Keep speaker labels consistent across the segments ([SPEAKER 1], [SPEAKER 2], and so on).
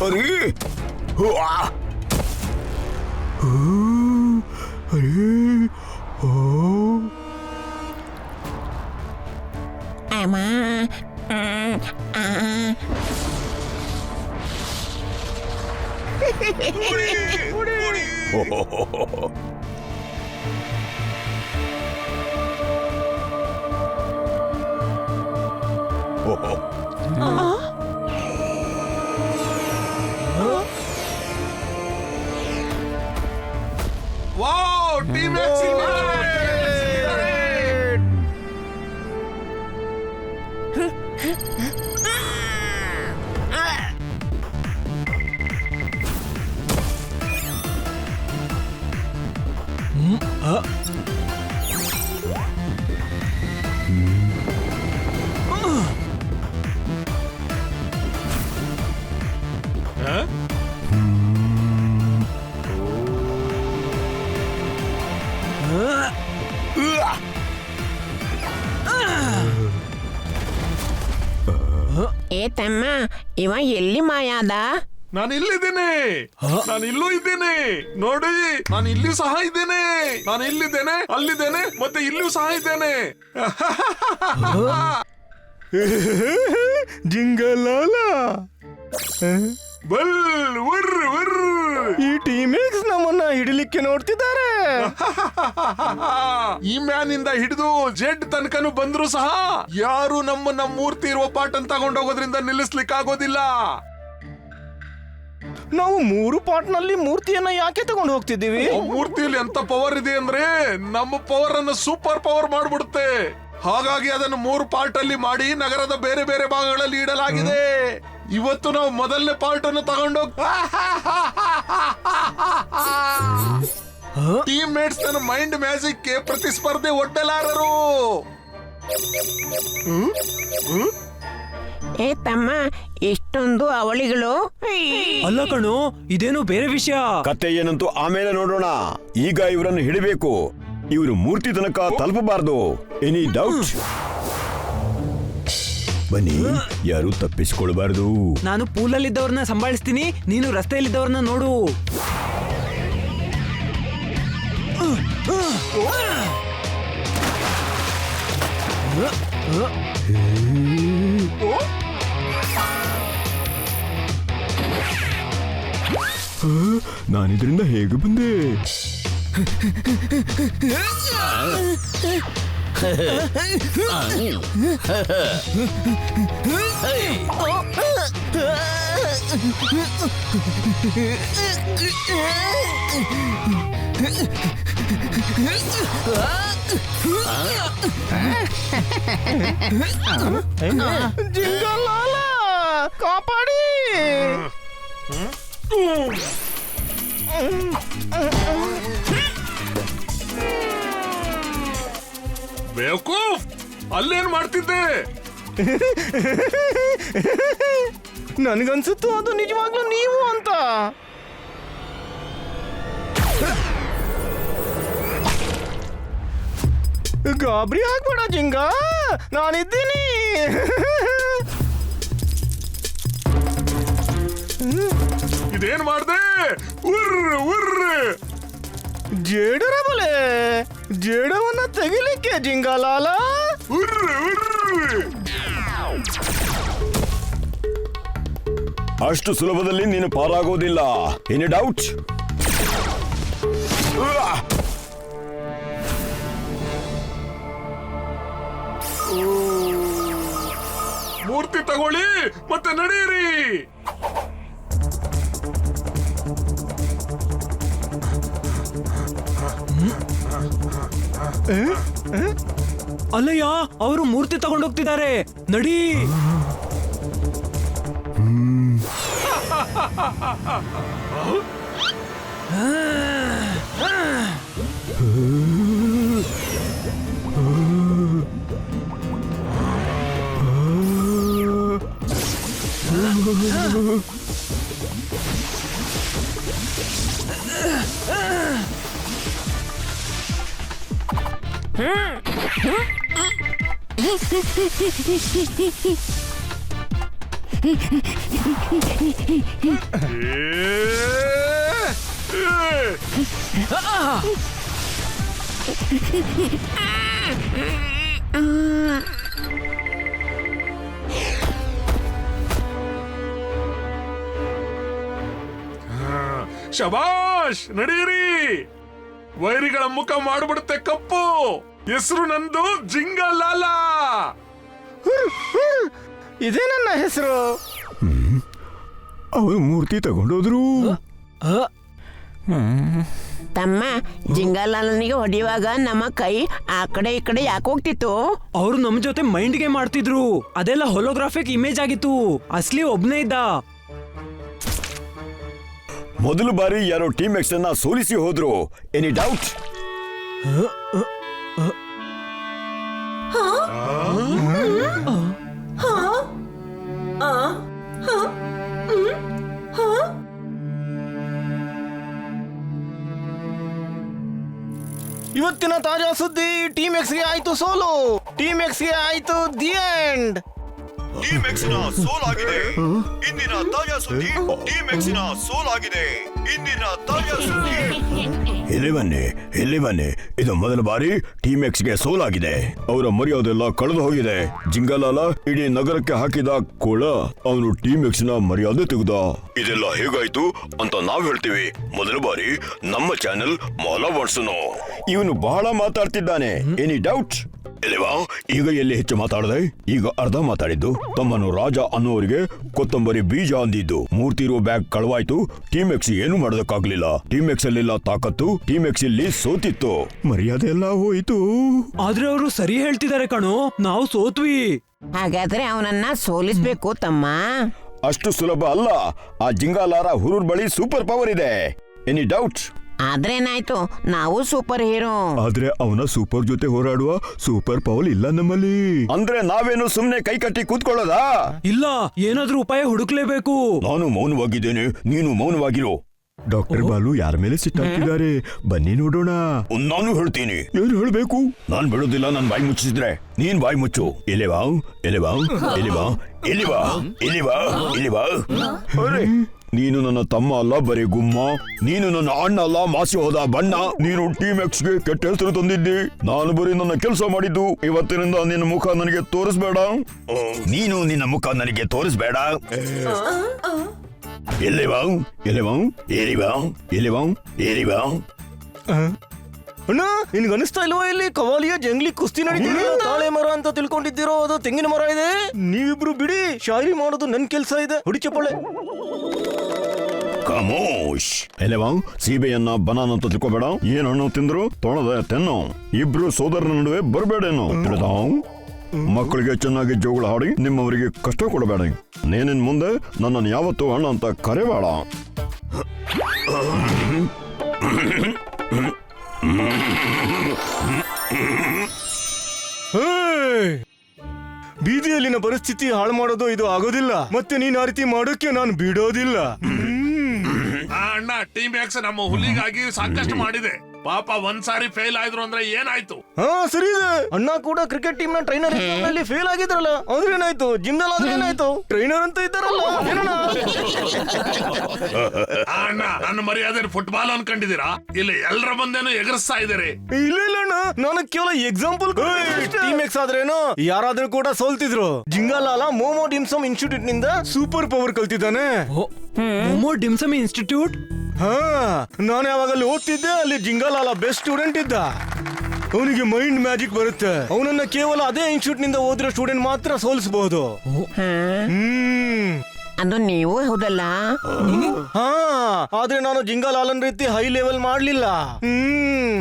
[SPEAKER 1] अरे हुआ अरे ओ
[SPEAKER 2] अम्मा
[SPEAKER 3] वाओ टीम
[SPEAKER 2] ಏ ತಮ್ಮ ಇವ ಎಲ್ಲಿ ಮಾಯಾದ?
[SPEAKER 3] ನಾನು ಇಲ್ಲಿದ್ದೇನೆ, ನಾನು ಇಲ್ಲೂ ಇದ್ದೇನೆ ನೋಡಿ, ನಾನು ಇಲ್ಲಿ ಸಹ ಇದ್ದೇನೆ, ನಾನು ಇಲ್ಲಿದ್ದೇನೆ, ಅಲ್ಲಿದ್ದೇನೆ, ಮತ್ತೆ ಇಲ್ಲೂ ಸಹ ಇದ್ದೇನೆ.
[SPEAKER 1] ಜಿಂಗಲಾಲ
[SPEAKER 3] ಬಲ್ ಉರ್ ಉರ್.
[SPEAKER 1] ಈ ಟೀಮೇಕ್ಸ್ ನಮ್ಮನ್ನ ಹಿಡಿಲಿಕ್ಕೆ ನೋಡ್ತಿದ್ದಾರೆ.
[SPEAKER 3] ಈ ಮ್ಯಾನ್ ಇಂದ ಹಿಡಿದು ಜೆಡ್ ತನಕನು ಬಂದ್ರು ಸಹ ಯಾರು ನಮ್ಮ ಮೂರ್ತಿ ಇರುವ ಪಾಟನ್ ತಗೊಂಡೋಗೋದ್ರಿಂದ ನಿಲ್ಲಿಸ್ಲಿಕ್ಕೆ ಆಗೋದಿಲ್ಲ.
[SPEAKER 1] ನಾವು 3 ಪಾಟ್ನಲ್ಲಿ ಮೂರ್ತಿಯನ್ನ ಯಾಕೆ ತಗೊಂಡು ಹೋಗ್ತಿದ್ದೀವಿ?
[SPEAKER 3] ಮೂರ್ತಿಯಲ್ಲಿ ಎಂತ ಪವರ್ ಇದೆ ಅಂದ್ರೆ ನಮ್ಮ ಪವರ್ ಅನ್ನು ಸೂಪರ್ ಪವರ್ ಮಾಡ್ಬಿಡುತ್ತೆ. ಹಾಗಾಗಿ ಅದನ್ನು 3 ಪಾರ್ಟ್ ಅಲ್ಲಿ ಮಾಡಿ ನಗರದ ಬೇರೆ ಬೇರೆ ಭಾಗಗಳಲ್ಲಿ ಇಡಲಾಗಿದೆ. ಇವತ್ತು ನಾವು ಮೊದಲನೇ ಪಾರ್ಟ್ ಅನ್ನು ತಗೊಂಡೋಗ್ ಟೀಮ್ ಮೇಟ್ಸ್ ನನ್ನ ಮೈಂಡ್ ಮ್ಯಾಜಿಕ್ ಗೆ ಪ್ರತಿಸ್ಪರ್ಧೆ ಒಡ್ಡಲಾರರು.
[SPEAKER 2] ಏ ತಮ್ಮ, ಇಷ್ಟೊಂದು ಅವಳಿಗಳು?
[SPEAKER 4] ಅಲ್ಲ ಕಣು, ಇದೇನು ಬೇರೆ ವಿಷಯ.
[SPEAKER 5] ಕತೆ ಏನಂತೂ ಆಮೇಲೆ ನೋಡೋಣ. ಈಗ ಇವರನ್ನು ಹಿಡಿಬೇಕು. ಇವರು ಮೂರ್ತಿ ತನಕ ತಲುಪಬಾರದು. Any doubt? ಬನ್ನಿ, ಯಾರು ತಪ್ಪಿಸಿಕೊಳ್ಬಾರ್ದು.
[SPEAKER 4] ನಾನು ಪೂಲಲ್ಲಿದ್ದವ್ರನ್ನ ಸಂಭಾಳಿಸ್ತೀನಿ, ನೀನು ರಸ್ತೆಯಲ್ಲಿದ್ದವ್ರನ್ನ ನೋಡು.
[SPEAKER 5] ನಾನಿದ್ರಿಂದ ಹೇಗೆ ಬಂದೆ?
[SPEAKER 1] ಜಿಂಗಲಾಲ ಕಾಪಾಡಿ.
[SPEAKER 3] ಬೇಕೂಫ್, ಅಲ್ಲೇನ್ ಮಾಡ್ತಿದ್ದೆ?
[SPEAKER 1] ನನ್ಗನ್ಸುತ್ತು ಅದು ನಿಜವಾಗ್ಲೂ ನೀವು ಅಂತ. ಗಾಬರಿ ಆಗ್ಬೇಡ ಜಿಂಗ, ನಾನಿದ್ದೀನಿ.
[SPEAKER 3] ಇದೇನ್ ಮಾಡ್ದೆ? ಉರ್ ಉರ್.
[SPEAKER 1] ಜೇಡರ ಬಲೆ, ಜೇಡವನ್ನ ತೆಗಿಲಿಕ್ಕೆ ಜಿಂಗಲಾಲ.
[SPEAKER 3] ಉರ್ ಉರ್.
[SPEAKER 5] ಅಷ್ಟು ಸುಲಭದಲ್ಲಿ ನೀನು ಪಾರಾಗೋದಿಲ್ಲ. Any doubt?
[SPEAKER 3] ಮೂರ್ತಿ ತಗೊಳ್ಳಿ ಮತ್ತೆ ನಡೀರಿ.
[SPEAKER 4] ಅಲ್ಲಯ್ಯ, ಅವರು ಮೂರ್ತಿ ತಗೊಂಡೋಗ್ತಿದ್ದಾರೆ, ನಡಿ.
[SPEAKER 3] ಶಬಾಷ್, ನಡೀರಿ. ವೈರಿಗಳ ಮುಖ ಮಾಡ್ಬಿಡುತ್ತೆ ಕಪ್ಪು. ಹೆಸರು ನಂದು ಜಿಂಗಲಾಲ.
[SPEAKER 1] ಇದೇ ನನ್ನ ಹೆಸರು.
[SPEAKER 5] ಅವರು ಮೂರ್ತಿ ತಗೊಂಡೋದ್ರು.
[SPEAKER 2] ತಮ್ಮ ಜಿಂಗಲಾಲನಿಗೆ ಹೊಡೆಯುವಾಗ ನಮ್ಮ ಕೈ ಆ ಕಡೆ ಈ ಕಡೆ ಯಾಕೆ ಹೋಗ್ತಿತ್ತು?
[SPEAKER 4] ಅವ್ರು ನಮ್ ಜೊತೆ ಮೈಂಡ್ ಗೇಮ್ ಮಾಡ್ತಿದ್ರು. ಅದೆಲ್ಲ ಹೊಲೋಗ್ರಾಫಿಕ್ ಇಮೇಜ್ ಆಗಿತ್ತು. ಅಸ್ಲಿ ಒಬ್ನೇ ಇದ್ದ.
[SPEAKER 5] ಮೊದಲು ಬಾರಿ ಯಾರೋ ಟೀಮ್ ಎಕ್ಸ್ ಅನ್ನ ಸೋಲಿಸಿ ಹೋದ್ರು. Any doubt?
[SPEAKER 1] ಇವತ್ತಿನ ತಾಜಾ ಸುದ್ದಿ, ಟೀಮ್ ಎಕ್ಸ್ಗೆ ಆಯ್ತು ಸೋಲು. ಟೀಮ್ ಎಕ್ಸ್ಗೆ ಆಯ್ತು ದಿ ಎಂಡ್.
[SPEAKER 5] ಟೀಮ್ ಎಕ್ಸ್ ನ ಸೋಲಾಗಿದೆ. ಇಂದಿನ ತಾಜಾ ಸುದ್ದಿ, ಟೀಮ್ ಎಕ್ಸ್ ನ ಸೋಲಾಗಿದೆ. ಇಂದಿನ ತಾಜಾ ಸುದ್ದಿ. ಇಲ್ಲಿ ಬನ್ನಿ. ಇದು ಮೊದಲ ಬಾರಿ ಟೀಮ್ ಎಕ್ಸ್ ಗೆ ಸೋಲಾಗಿದೆ. ಅವರ ಮರ್ಯಾದೆಲ್ಲ ಕಳೆದು ಹೋಗಿದೆ. ಜಿಂಗಲಾಲ ಇಡೀ ನಗರಕ್ಕೆ ಹಾಕಿದ ಕೋಳ ಅವನು ಟೀಮ್ ಎಕ್ಸ್ ನ ಮರ್ಯಾದೆ ತೆಗೆದ. ಇದೆಲ್ಲ ಹೇಗಾಯ್ತು ಅಂತ ನಾವ್ ಹೇಳ್ತೀವಿ. ಮೊದಲ ಬಾರಿ ನಮ್ಮ ಚಾನೆಲ್ ಮಾಲಾ ವಾಟ್ಸನು. ಇವನು ಬಹಳ ಮಾತಾಡ್ತಿದ್ದಾನೆ. Any doubt? ಇಲ್ವಾ? ಈಗ ಎಲ್ಲಿ ಹೆಚ್ಚು ಮಾತಾಡದೆ? ಈಗ ಅರ್ಧ ಮಾತಾಡಿದ್ದು. ತಮ್ಮನು ರಾಜ ಅನ್ನೋರಿಗೆ ಕೊತ್ತಂಬರಿ ಬೀಜ ಅಂದಿದ್ದು. ಮೂರ್ತಿ ಇರೋ ಬ್ಯಾಗ್ ಕಳವಾಯ್ತು. ಟೀಮ್ ಎಕ್ಸ್ ಏನು ಮಾಡೋದಕ್ಕಾಗ್ಲಿಲ್ಲ. ಟೀಮ್ ಎಕ್ಸ್ ಅಲ್ಲೆಲ್ಲ ತಾಕತ್ತು ಟೀಮ್ ಎಕ್ಸ್ ಇಲ್ಲಿ ಸೋತಿತ್ತು. ಮರ್ಯಾದೆ ಎಲ್ಲ ಹೋಯ್ತು.
[SPEAKER 4] ಆದ್ರೆ ಅವರು ಸರಿ ಹೇಳ್ತಿದ್ದಾರೆ ಕಣೋ. ನಾವು ಸೋತ್ವಿ.
[SPEAKER 2] ಹಾಗಾದ್ರೆ ಅವನನ್ನ ಸೋಲಿಸ್ಬೇಕು ತಮ್ಮ.
[SPEAKER 5] ಅಷ್ಟು ಸುಲಭ ಅಲ್ಲ. ಆ ಜಿಂಗಾಲಾರ ಹುರೂರ್ ಬಳಿ ಸೂಪರ್ ಪವರ್ ಇದೆ. Any doubt?
[SPEAKER 2] ಆದ್ರೇನಾಯ್ತು, ನಾವು ಸೂಪರ್ ಹೀರೋ.
[SPEAKER 5] ಆದ್ರೆ ಅವನ ಸೂಪರ್ ಜೊತೆ ಹೋರಾಡುವ ಸೂಪರ್ ಪವರ್ ಇಲ್ಲ ನಮ್ಮಲ್ಲಿ. ಅಂದ್ರೆ ನಾವೇನು ಸುಮ್ನೆ ಕೈ ಕಟ್ಟಿ ಕೂತ್ಕೊಳ್ಳೋದಾ?
[SPEAKER 4] ಇಲ್ಲ, ಏನಾದ್ರೂ ಉಪಾಯ ಹುಡುಕ್ಲೇಬೇಕು.
[SPEAKER 5] ನಾನು ಮೌನವಾಗಿದ್ದೇನೆ, ನೀನು ಮೌನವಾಗಿರೋ. ಡಾಕ್ಟರ್ ಬಾಲು ಯಾರ ಮೇಲೆ ಸಿಟ್ಟಾಗ್ತಿದ್ದಾರೆ? ಬನ್ನಿ ನೋಡೋಣ. ನಾನು ಹೇಳ್ತೀನಿ. ಏನು ಹೇಳ್ಬೇಕು? ನಾನ್ ಬಿಡೋದಿಲ್ಲ. ನನ್ ಬಾಯಿ ಮುಚ್ಚಿದ್ರೆ ನೀನ್ ಬಾಯಿ ಮುಚ್ಚು. ಎಲೆವಾ ಎಲೆವಾ ಎಲೆವಾ ಎಲೆವಾ ಎಲೆವಾ ಎಲೆವಾ. ಅರೆ, ನೀನು ನನ್ನ ತಮ್ಮ ಅಲ್ಲ, ಬರೀ ಗುಮ್ಮ. ನೀನು ನನ್ನ ಅಣ್ಣ ಅಲ್ಲ, ಮಾಸಿ ಹೋದ ಬಣ್ಣ. ನೀನು ಟೀಮ್ ಎಕ್ಸ್ ಗೆ ಕೆಟ್ಟ ಹೆಸರು ತಂದಿದ್ದಿ. ನಾನು ಬರೀ ನನ್ನ ಕೆಲಸ ಮಾಡಿದ್ದು. ಇವತ್ತಿನಿಂದ ನಿನ್ನ ಮುಖ ನನಗೆ ತೋರಿಸ್ಬೇಡ. ನೀನು ನಿನ್ನ ಮುಖ ನನಗೆ ತೋರಿಸ್ಬೇಡ. ಎಲ್ಲಿವಾ ಎಲ್ಲಿವಾ ಏರಿವಾ ಎಲ್ಲಿವಾ ಏರಿವಾ.
[SPEAKER 1] ಅಣ್ಣ, ನಿನ್ಗೆ ಅನಿಸ್ತಾ ಇಲ್ವಾ ಇಲ್ಲಿ ಕವಾಲಿಯ ಜಂಗ್ಲಿ ಕುಸ್ತಿ ನಡೀತಿದೆ? ತಾಳೆ ಮರ ಅಂತ ತಿಳ್ಕೊಂಡಿದ್ದೀರೋ, ಅದು ತೆಂಗಿನ ಮರ ಇದೆ. ನೀವಿಬ್ರು ಬಿಡಿ, ಶಾಯರಿ ಮಾಡೋದು ನನ್ ಕೆಲ್ಸ ಇದೆ. ಹೊಡಿ ಚಪ್ಪಾಳೆ.
[SPEAKER 5] ಕಮೋಶ್. ಎಲೆವಾ, ಸೀಬೆಯನ್ನ ಬನಾನ ಅಂತ ತಿಳ್ಕೊಬೇಡ. ಏನ್ ಹಣ್ಣು ತಿಂದ್ರು ತೊಣದ ತೆನ್ನೋ. ಇಬ್ರು ಸೋದರನ ನಡುವೆ ಬರ್ಬೇಡೇನೋ, ತಿಳಿದಾವ್? ಮಕ್ಕಳಿಗೆ ಚೆನ್ನಾಗಿ ಜೋಗಳ ಹಾಡಿ ನಿಮ್ಮವರಿಗೆ ಕಷ್ಟ ಕೊಡಬೇಡ. ನೇನಿನ್ ಮುಂದೆ ನನ್ನನ್ನು ಯಾವತ್ತೂ ಅಣ್ಣ ಅಂತ ಕರೆಬೇಡ.
[SPEAKER 1] ಬೀದಿಯಲ್ಲಿನ ಪರಿಸ್ಥಿತಿ ಹಾಳು ಮಾಡೋದು ಇದು ಆಗೋದಿಲ್ಲ. ಮತ್ತೆ ನೀನ್ ಆ ರೀತಿ ಮಾಡೋಕೆ ನಾನು ಬಿಡೋದಿಲ್ಲ.
[SPEAKER 3] ಅಣ್ಣ, ಟೀಮ್ ಎಕ್ಸ್ ನಮ್ಮ ಹುಲಿಗಾಗಿ ಸಾಕಷ್ಟು ಮಾಡಿದೆ. ಪಾಪ ಒಂದ್ಸಾರಿ ಫೇಲ್ ಆಯ್ದ್ರು ಅಂದ್ರೆ ಏನಾಯ್ತು?
[SPEAKER 1] ಹಾ, ಸರಿ ಇದೆ. ಅಣ್ಣ ಕೂಡ ಕ್ರಿಕೆಟ್ ಟೀಮ್ ನ ಟ್ರೈನರ್ ಫೇಲ್ ಆಗಿದ್ರಲ್ಲ. ಆದ್ರೆ ಏನಾಯ್ತು? ಜಿಂಗಲ್ ಆದ್ರೆ ಏನಾಯ್ತು? ಟ್ರೈನರ್ ಅಂತ ಇದ್ದಾರಲ್ಲ.
[SPEAKER 3] ಅಣ್ಣ, ನನ್ನ ಮರ್ಯಾದೆ ಫುಟ್ಬಾಲ್ ಅನ್ಕೊಂಡಿದ್ದೀರಾ? ಇಲ್ಲಿ ಎಲ್ಲರ ಬಂದೇನು ಎಗರಿಸ್ತಾ ಇದ್ದೀರಿ.
[SPEAKER 1] ಇಲ್ಲ ಇಲ್ಲ ಅಣ್ಣ, ನಾನು ಕೇವಲ ಎಕ್ಸಾಂಪಲ್. ಟೀಮ್ ಎಕ್ಸ್ ಆದ್ರೇನು ಯಾರಾದ್ರೂ ಕೂಡ ಸೋಲ್ತಿದ್ರು. ಜಿಂಗಲಾಲ ಮೋಮೋ ಡಿಮ್ಸಮ್ ಇನ್ಸ್ಟಿಟ್ಯೂಟ್ ನಿಂದ ಸೂಪರ್ ಪವರ್ ಕಲ್ತಿದ್ದಾನೆ.
[SPEAKER 4] ಮೋಮೋ ಡಿಮ್ಸಮ್ ಇನ್ಸ್ಟಿಟ್ಯೂಟ್?
[SPEAKER 1] ಹಾ, ನಾನು ಯಾವಾಗಲ್ಲಿ ಓದ್ತಿದ್ದೆ, ಅಲ್ಲಿ ಜಿಂಗಲಾಲ ಬೆಸ್ಟ್ ಸ್ಟೂಡೆಂಟ್ ಇದ್ದ. ಅವನಿಗೆ ಮೈಂಡ್ ಮ್ಯಾಜಿಕ್ ಬರುತ್ತೆ. ಅವನನ್ನ ಕೇವಲ ಅದೇ ಇನ್ಸ್ಟಿಟ್ಯೂಟ್ ನಿಂದ ಓದಿರೋ ಸ್ಟೂಡೆಂಟ್ ಮಾತ್ರ ಸೋಲಿಸಬಹುದು.
[SPEAKER 2] ಅದು ನೀವು ಹೌದಲ್ಲ?
[SPEAKER 1] ಹಾ, ಆದ್ರೆ ನಾನು ಜಿಂಗಲಾಲನ್ ರೀತಿ ಹೈ ಲೆವೆಲ್ ಮಾಡ್ಲಿಲ್ಲ.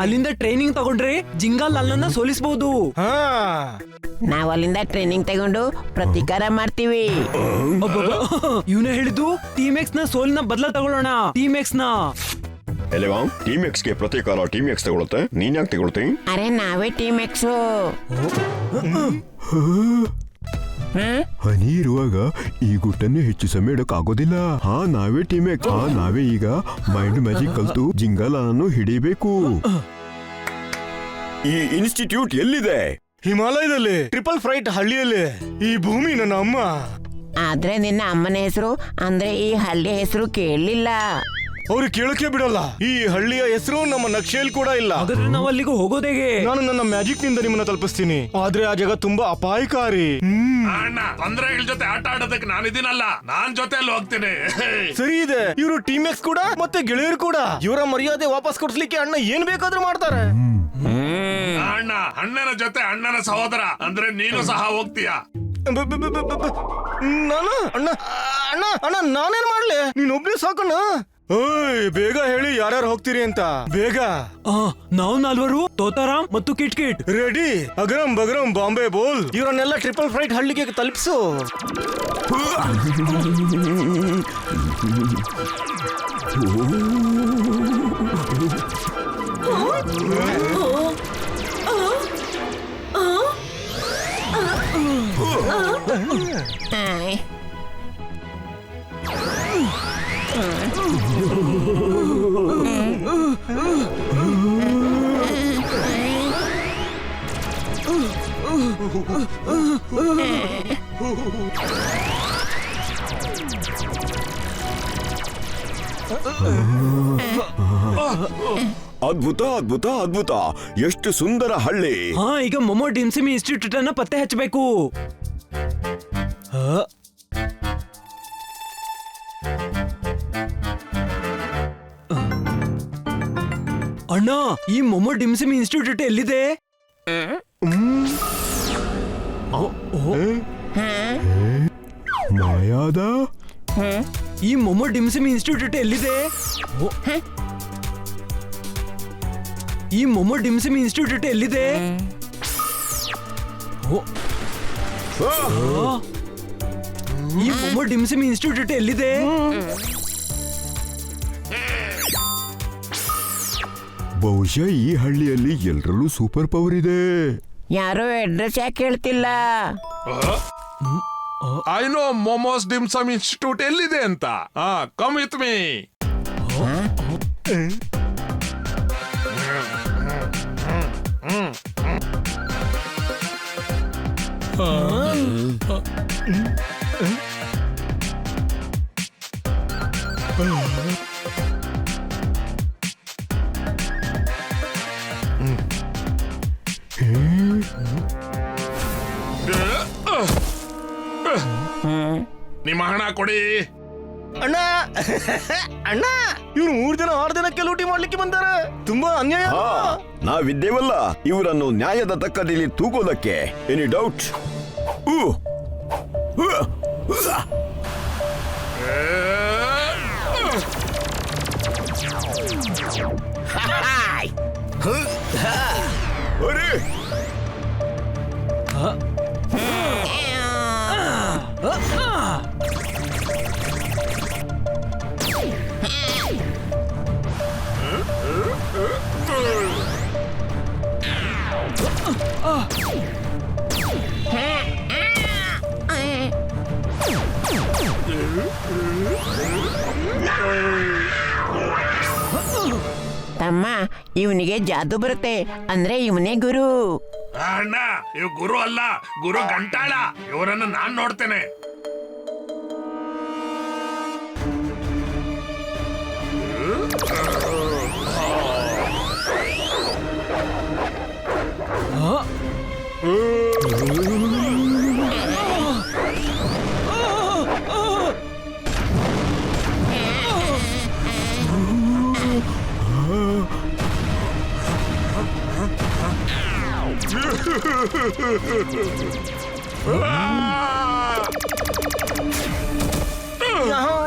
[SPEAKER 4] ಅಲ್ಲಿಂದ ಟ್ರೈನಿಂಗ್ ತಗೊಂಡ್ರೆ ಜಿಂಗಲಾಲನ್ನ ಸೋಲಿಸಬಹುದು.
[SPEAKER 1] ಹಾ,
[SPEAKER 2] ನಾವ್ ಅಲ್ಲಿಂದ ಟ್ರೈನಿಂಗ್ ತಗೊಂಡು ಪ್ರತಿಕಾರ ಮಾಡ್ತೀವಿ.
[SPEAKER 4] ಇವನೇ ಹೇಳಿದ್ದು ಟೀಮ್ ಎಕ್ಸ್ ನ ಸೋಲಿನ ಬದಲ ತಗೊಳ್ಳೋಣ. ಟೀಮ್ ಎಕ್ಸ್ ನ
[SPEAKER 5] ಎಲೆವಾ, ಟೀಮ್ ಎಕ್ಸ್ ಗೆ ಪ್ರತೀಕಾರ ಟೀಮ್ ಎಕ್ಸ್ ತಗೊಳುತ್ತೆ. ನೀನ್ ಯಾಕೆ ತಗೊಳ್ತಿ?
[SPEAKER 2] ಅರೆ, ನಾವೇ ಟೀಮ್ ಎಕ್ಸ್.
[SPEAKER 5] ಹನಿ ಇರುವಾಗ ಈ ಗುಟ್ಟನ್ನೇ ಹೆಚ್ಚು ಸಮಯ ಇಡಕ್ಕಾಗೋದಿಲ್ಲ. ಹಾ, ನಾವೇ ಟೀಮ್ ಎಕ್ಸ್. ಹಾ, ನಾವೇ ಈಗ ಮೈಂಡ್ ಮ್ಯಾಜಿಕ್ ಕಲ್ತು ಜಿಂಗಲಾಲನ್ನು ಹಿಡಿಬೇಕು. ಈ ಇನ್ಸ್ಟಿಟ್ಯೂಟ್ ಎಲ್ಲಿದೆ?
[SPEAKER 1] ಹಿಮಾಲಯದಲ್ಲಿ ಟ್ರಿಪಲ್ ಫ್ರೈಟ್ ಹಳ್ಳಿಯಲ್ಲಿ. ಈ ಭೂಮಿ ನನ್ನ ಅಮ್ಮ.
[SPEAKER 2] ಆದ್ರೆ ನಿನ್ನ ಅಮ್ಮನ ಹೆಸರು ಅಂದ್ರೆ ಈ ಹಳ್ಳಿ ಹೆಸರು ಕೇಳಲಿಲ್ಲ.
[SPEAKER 1] ಅವ್ರು ಕೇಳಕ್ಕೆ ಬಿಡಲ್ಲ. ಈ ಹಳ್ಳಿಯ ಹೆಸರು ನಮ್ಮ ನಕ್ಷೆಯಲ್ಲಿ ಕೂಡ ಇಲ್ಲ.
[SPEAKER 4] ಹಾಗಾದ್ರೆ ನಾವು ಅಲ್ಲಿಗೆ ಹೋಗೋದೇಗೆ?
[SPEAKER 1] ನಾನು ನನ್ನ ಮ್ಯಾಜಿಕ್ ನಿಂದ ನಿಮ್ಮನ್ನ ತಲುಪಿಸ್ತೀನಿ. ಆದ್ರೆ ಆ ಜಾಗ ತುಂಬಾ ಅಪಾಯಕಾರಿ.
[SPEAKER 3] ಅಣ್ಣ ತೊಂದರೆಗಳ ಜೊತೆ ಆಟ ಆಡೋದಕ್ಕೆ ನಾನಿದ್ದೀನಲ್ಲ, ನಾನ್ ಜೊತೆಯಲ್ಲಿ ಹೋಗ್ತೀನಿ.
[SPEAKER 1] ಸರಿ ಇದೆ. ಇವರು ಟೀಮ್ ಎಕ್ಸ್ ಕೂಡ ಮತ್ತೆ ಗೆಳೆಯರು ಕೂಡ. ಇವರ ಮರ್ಯಾದೆ ವಾಪಸ್ ಕೊಡ್ಸ್ಲಿಕ್ಕೆ ಅಣ್ಣ ಏನ್ ಬೇಕಾದ್ರೂ ಮಾಡ್ತಾರೆ.
[SPEAKER 3] ಅಣ್ಣ ಅಣ್ಣನ ಜೊತೆ ಅಣ್ಣನ ಸಹೋದರ ಅಂದ್ರೆ ನೀನು ಸಹ ಹೋಗ್ತೀಯ.
[SPEAKER 1] ನಾನು ಅಣ್ಣ ಅಣ್ಣ ಅಣ್ಣ ನಾನೇನ್ ಮಾಡ್ಲಿ? ನೀನೊಬ್ನೇ ಸಾಕಣ್ಣ. ಓಯ್ ಬೇಗ ಹೇಳಿ ಯಾರ್ಯಾರು ಹೋಗ್ತೀರಿ ಅಂತ ಬೇಗ.
[SPEAKER 4] ನಾವು ನಾಲ್ವರು, ತೋತಾರಾಮ್ ಮತ್ತು ಕಿಟ್ ಕಿಟ್
[SPEAKER 1] ರೆಡಿ. ಅಗರಂ ಬಗರಂ ಬಾಂಬೆ ಬೋಲ್. ಇವರನ್ನೆಲ್ಲ ಟ್ರಿಪಲ್ ಫ್ಲೈಟ್ ಹಳ್ಳಿಗೆ ತಲುಪಿಸು.
[SPEAKER 5] ಅದ್ಭುತ ಅದ್ಭುತ ಅದ್ಭುತ, ಎಷ್ಟು ಸುಂದರ ಹಳ್ಳಿ.
[SPEAKER 4] ಹಾ, ಈಗ ಮೊಮೋ ಡಿಮ್ಸಿಮ್ ಇನ್ಸ್ಟಿಟ್ಯೂಟ್ ಅನ್ನ ಪತ್ತೆ ಹಚ್ಚಬೇಕು. ಅಣ್ಣ, ಈ ಮೊಮೋ ಡಿಮ್ಸಿಮ್ ಇನ್ಸ್ಟಿಟ್ಯೂಟ್ ಎಲ್ಲಿದೆ?
[SPEAKER 5] ಮಾಯಾದ
[SPEAKER 4] ಈ ಮೊಮೋ ಡಿಮ್ಸಿಮ್ ಇನ್ಸ್ಟಿಟ್ಯೂಟ್ ಎಲ್ಲಿದೆ? ಈ ಮೊಮೋ ಡಿಮ್ಸಿಮ್ ಇನ್ಸ್ಟಿಟ್ಯೂಟ್ ಎಲ್ಲಿದೆ? ಈ ಮೊಮೋ ಡಿಮ್ಸಿಮ್ ಇನ್ಸ್ಟಿಟ್ಯೂಟ್ ಎಲ್ಲಿದೆ?
[SPEAKER 5] ಬಹುಶಃ ಈ ಹಳ್ಳಿಯಲ್ಲಿ ಎಲ್ಲರಲ್ಲೂ ಸೂಪರ್ ಪವರ್ ಇದೆ.
[SPEAKER 2] ಯಾರೋ ಅಡ್ರೆಸ್ ಯಾಕೆ ಹೇಳ್ತಿಲ್ಲ?
[SPEAKER 3] ಐ ನೋ ಮೊಮೋಸ್ ಡಿಮ್ಸಮ್ ಇನ್ಸ್ಟಿಟ್ಯೂಟ್ ಎಲ್ಲಿದೆ ಅಂತ. Come with me. ನಿಮ್ಮ ಹಣ ಕೊಡಿ.
[SPEAKER 1] ಅಣ್ಣ ಅಣ್ಣ, ಇವ್ರು 3 ದಿನ 6 ದಿನಕ್ಕೆ ಲೂಟಿ ಮಾಡ್ಲಿಕ್ಕೆ ಬಂದಾರೆ. ತುಂಬಾ ಅನ್ಯಾಯ.
[SPEAKER 5] ನಾವಿದ್ದೇವಲ್ಲ ಇವರನ್ನು ನ್ಯಾಯದ ತಕ್ಕದಲ್ಲಿ ತೂಗೋದಕ್ಕೆ. Any doubt? ಅರೆ
[SPEAKER 2] ತಮ್ಮ, ಇವನಿಗೆ ಜಾದು ಬರುತ್ತೆ ಅಂದ್ರೆ ಇವನೇ ಗುರು.
[SPEAKER 3] ಅಣ್ಣ, ಇವ್ ಗುರು ಅಲ್ಲ, ಗುರು ಗಂಟಾಳ. ಇವರನ್ನು ನಾನ್ ನೋಡ್ತೇನೆ.
[SPEAKER 1] यहाँ